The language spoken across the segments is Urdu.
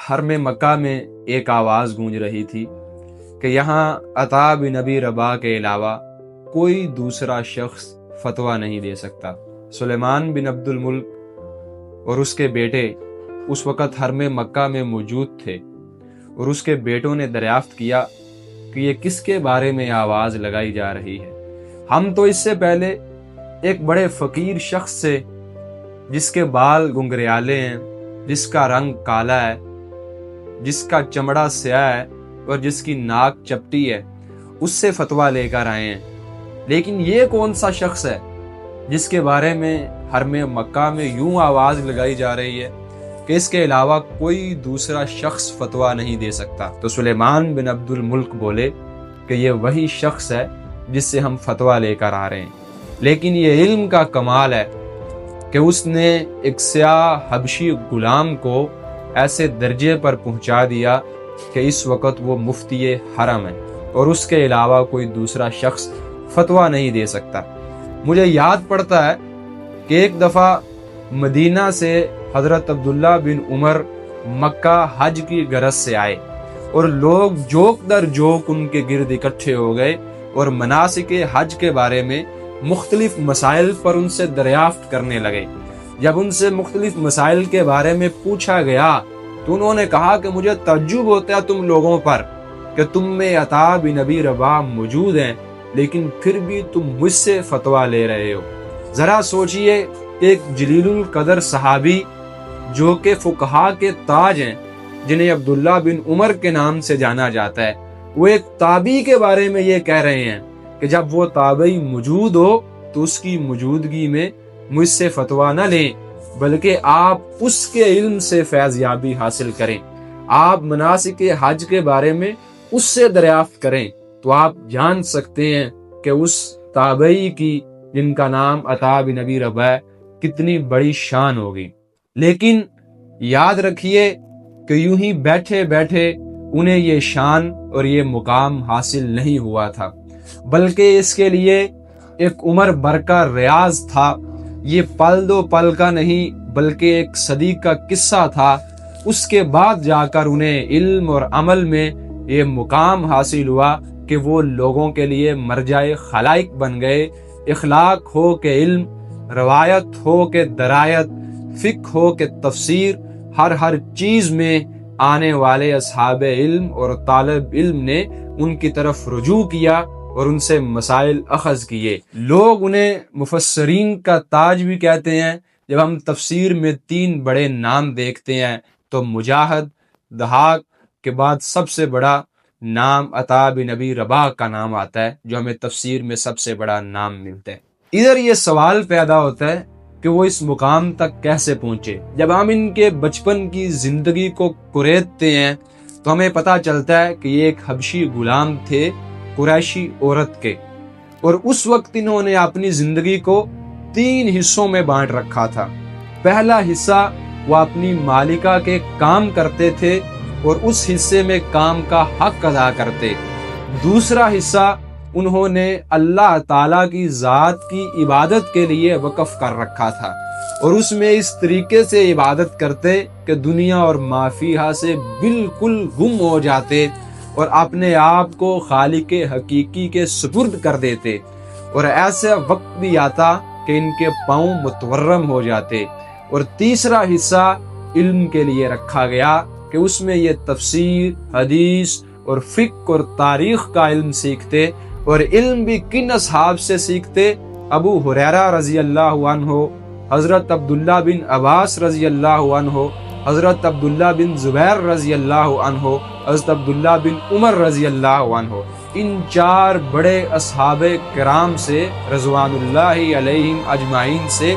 حرم مکہ میں ایک آواز گونج رہی تھی کہ یہاں عطا بن ابی رباح کے علاوہ کوئی دوسرا شخص فتویٰ نہیں دے سکتا۔ سلیمان بن عبد الملک اور اس کے بیٹے اس وقت حرم مکہ میں موجود تھے، اور اس کے بیٹوں نے دریافت کیا کہ یہ کس کے بارے میں آواز لگائی جا رہی ہے۔ ہم تو اس سے پہلے ایک بڑے فقیر شخص سے، جس کے بال گنگریالے ہیں، جس کا رنگ کالا ہے، جس کا چمڑا سیاہ ہے اور جس کی ناک چپٹی ہے، اس سے فتویٰ لے کر آئے ہیں۔ لیکن یہ کون سا شخص ہے جس کے بارے میں حرم مکہ میں یوں آواز لگائی جا رہی ہے کہ اس کے علاوہ کوئی دوسرا شخص فتویٰ نہیں دے سکتا؟ تو سلیمان بن عبد الملک بولے کہ یہ وہی شخص ہے جس سے ہم فتویٰ لے کر آ رہے ہیں۔ لیکن یہ علم کا کمال ہے کہ اس نے ایک سیاہ حبشی غلام کو ایسے درجے پر پہنچا دیا کہ اس وقت وہ مفتی حرم ہے اور اس کے علاوہ کوئی دوسرا شخص فتویٰ نہیں دے سکتا۔ مجھے یاد پڑتا ہے کہ ایک دفعہ مدینہ سے حضرت عبداللہ بن عمر مکہ حج کی غرض سے آئے، اور لوگ جوک در جوک ان کے گرد اکٹھے ہو گئے اور مناسک حج کے بارے میں مختلف مسائل پر ان سے دریافت کرنے لگے۔ جب ان سے مختلف مسائل کے بارے میں پوچھا گیا تو انہوں نے کہا کہ مجھے تعجب ہوتا ہے تم لوگوں پر کہ تم میں عطا بن ابی رباح موجود ہیں، لیکن پھر بھی تم مجھ سے فتویٰ لے رہے ہو۔ ذرا سوچئے کہ ایک جلیل القدر صحابی جو کہ فقہاء کے تاج ہیں، جنہیں عبداللہ بن عمر کے نام سے جانا جاتا ہے، وہ ایک تابعی کے بارے میں یہ کہہ رہے ہیں کہ جب وہ تابعی موجود ہو تو اس کی موجودگی میں مجھ سے فتویٰ نہ لیں، بلکہ آپ اس کے علم سے فیض یابی حاصل کریں، آپ مناسک حج کے بارے میں اس سے دریافت کریں، تو آپ جان سکتے ہیں کہ اس تابعی کی جن کا نام عطا بن ابی رباح کتنی بڑی شان ہوگی۔ لیکن یاد رکھیے کہ یوں ہی بیٹھے بیٹھے انہیں یہ شان اور یہ مقام حاصل نہیں ہوا تھا، بلکہ اس کے لیے ایک عمر بھر کا ریاض تھا۔ یہ پل دو پل کا نہیں بلکہ ایک صدی کا قصہ تھا۔ اس کے بعد جا کر انہیں علم اور عمل میں یہ مقام حاصل ہوا کہ وہ لوگوں کے لیے مرجع خلائق بن گئے۔ اخلاق ہو کہ علم، روایت ہو کہ درایت، فقہ ہو کہ تفسیر، ہر چیز میں آنے والے اصحاب علم اور طالب علم نے ان کی طرف رجوع کیا اور ان سے مسائل اخذ کیے۔ لوگ انہیں مفسرین کا تاج بھی کہتے ہیں۔ جب ہم تفسیر میں 3 بڑے نام دیکھتے ہیں تو مجاہد، ضحاک کے بعد سب سے بڑا نام عطا بن ابی رباح کا نام آتا ہے، جو ہمیں تفسیر میں سب سے بڑا نام ملتا ہے۔ ادھر یہ سوال پیدا ہوتا ہے کہ وہ اس مقام تک کیسے پہنچے۔ جب ہم ان کے بچپن کی زندگی کو کریدتے ہیں تو ہمیں پتہ چلتا ہے کہ یہ ایک حبشی غلام تھے، قریشی عورت کے، اور اس وقت انہوں نے اپنی زندگی کو 3 حصوں میں بانٹ رکھا تھا۔ پہلا حصہ وہ اپنی مالکہ کے کام کرتے تھے اور اس حصے میں کام کا حق ادا کرتے۔ دوسرا حصہ انہوں نے اللہ تعالیٰ کی ذات کی عبادت کے لیے وقف کر رکھا تھا، اور اس میں اس طریقے سے عبادت کرتے کہ دنیا اور ما فیہا سے بالکل گم ہو جاتے اور اپنے آپ کو خالق حقیقی کے سپرد کر دیتے، اور ایسا وقت بھی آتا کہ ان کے پاؤں متورم ہو جاتے۔ اور تیسرا حصہ علم کے لیے رکھا گیا کہ اس میں یہ تفسیر، حدیث اور فقہ اور تاریخ کا علم سیکھتے، اور علم بھی کن اصحاب سے سیکھتے؟ ابو ہریرہ رضی اللہ عنہ، حضرت عبداللہ بن عباس رضی اللہ عنہ، حضرت عبداللہ بن زبیر رضی اللہ عنہ، حضرت عبداللہ بن عمر رضی اللہ عنہ۔ ان 4 بڑے اصحاب کرام سے رضوان اللہ علیہم اجمعین سے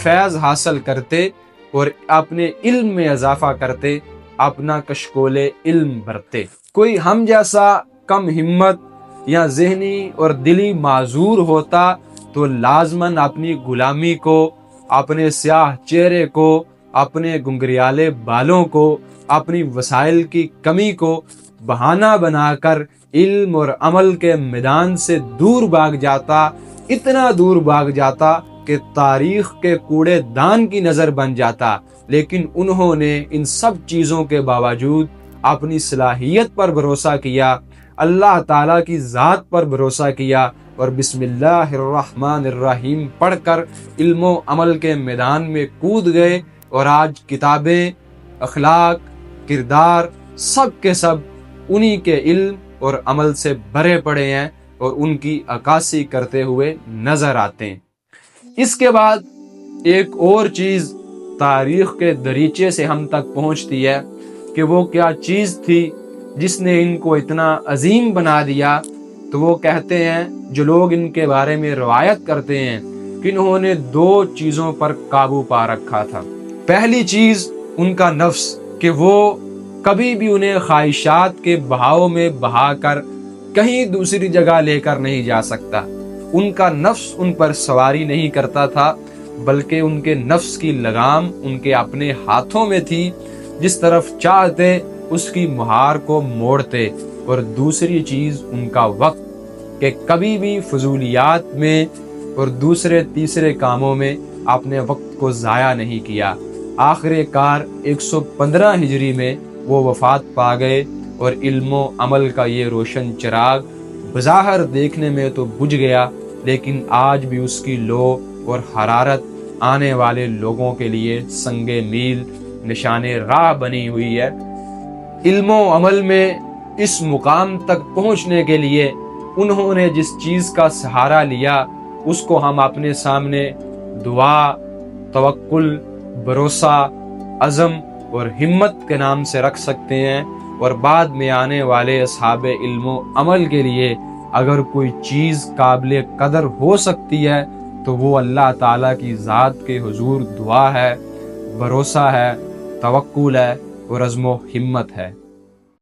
فیض حاصل کرتے اور اپنے علم میں اضافہ کرتے، اپنا کشکول علم بھرتے۔ کوئی ہم جیسا کم ہمت یا ذہنی اور دلی معذور ہوتا تو لازماً اپنی غلامی کو، اپنے سیاہ چہرے کو، اپنے گنگریالے بالوں کو، اپنی وسائل کی کمی کو بہانہ بنا کر علم اور عمل کے میدان سے دور بھاگ جاتا، اتنا دور بھاگ جاتا کہ تاریخ کے کوڑے دان کی نظر بن جاتا، لیکن انہوں نے ان سب چیزوں کے باوجود اپنی صلاحیت پر بھروسہ کیا، اللہ تعالیٰ کی ذات پر بھروسہ کیا اور بسم اللہ الرحمن الرحیم پڑھ کر علم و عمل کے میدان میں کود گئے، اور آج کتابیں، اخلاق، کردار سب کے سب انہی کے علم اور عمل سے بھرے پڑے ہیں اور ان کی عکاسی کرتے ہوئے نظر آتے ہیں۔ اس کے بعد ایک اور چیز تاریخ کے دریچے سے ہم تک پہنچتی ہے کہ وہ کیا چیز تھی جس نے ان کو اتنا عظیم بنا دیا۔ تو وہ کہتے ہیں، جو لوگ ان کے بارے میں روایت کرتے ہیں کہ انہوں نے 2 چیزوں پر قابو پا رکھا تھا۔ پہلی چیز ان کا نفس، کہ وہ کبھی بھی انہیں خواہشات کے بہاؤ میں بہا کر کہیں دوسری جگہ لے کر نہیں جا سکتا۔ ان کا نفس ان پر سواری نہیں کرتا تھا، بلکہ ان کے نفس کی لگام ان کے اپنے ہاتھوں میں تھی، جس طرف چاہتے اس کی مہار کو موڑتے۔ اور دوسری چیز ان کا وقت، کہ کبھی بھی فضولیات میں اور دوسرے تیسرے کاموں میں اپنے وقت کو ضائع نہیں کیا۔ آخر کار 115 ہجری میں وہ وفات پا گئے، اور علم و عمل کا یہ روشن چراغ بظاہر دیکھنے میں تو بجھ گیا، لیکن آج بھی اس کی لو اور حرارت آنے والے لوگوں کے لیے سنگ میل، نشان راہ بنی ہوئی ہے۔ علم و عمل میں اس مقام تک پہنچنے کے لیے انہوں نے جس چیز کا سہارا لیا، اس کو ہم اپنے سامنے دعا، توکل، بھروسہ، عزم اور ہمت کے نام سے رکھ سکتے ہیں۔ اور بعد میں آنے والے اصحاب علم و عمل کے لیے اگر کوئی چیز قابل قدر ہو سکتی ہے تو وہ اللہ تعالیٰ کی ذات کے حضور دعا ہے، بھروسہ ہے، توکل ہے اور عزم و ہمت ہے۔